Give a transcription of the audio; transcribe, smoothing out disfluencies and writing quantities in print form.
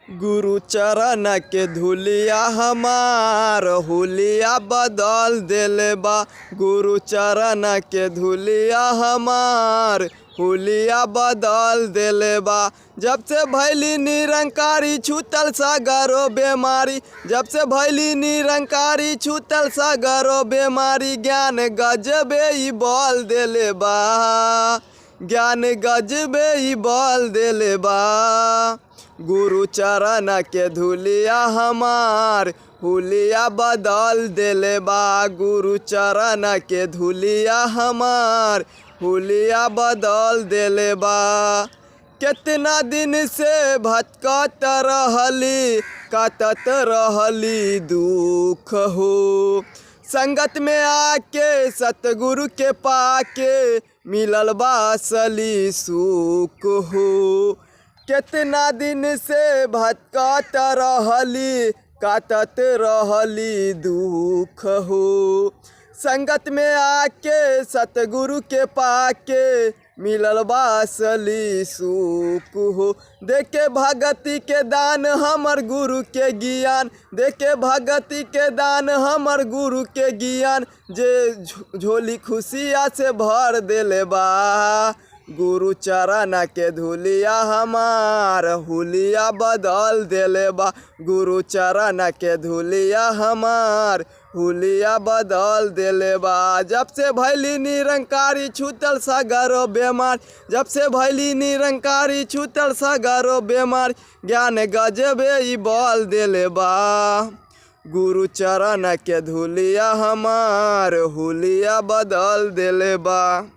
गुरु चरण के धुलिया हमार हुलिया बदल देले बा। गुरु चरण के धुलिया हमार हुलिया बदल देले बा। जब से भैली निरंकारी छूतल सागरो बेमारी, जब से भैली निरंकारी छूतल सागरो बेमारी, ज्ञान गजबे ही बल देले बा। ज्ञान गजबे ही बल देले बा। गुरु चरण के धुलिया हमार हुलिया बदल देले बा। गुरु चरण के धुलिया हमार हुलिया बदल देले बा। कितना दिन से भटकत रहली, काटत रहली दुख हो, संगत में आके सतगुरु के पाके मिलल बा असली सुख हो। कितना दिन से भटकत रहली, काटत रहली दुख हो, संगत में आके सतगुरु के पाके मिलल बा असली सुख हो। देखे भगति के दान हमर गुरु के ज्ञान, देखे भगति के दान हमर गुरु के ज्ञान, जे झोली खुशिया से भर देले बा। गुरु चरण के धुलिया हमार हुलिया बदल देले बा। गुरु चरण के धुलिया हमार हुलिया बदल देले बा। जब से भैली निरंकारी छूतल सागरो बेमार, जब से भैली निरंकारी छूतल सागरो बेमार, ज्ञान गजबे ही बल देले बा। गुरु चरण के धुलिया हमार हुलिया बदल देले बा।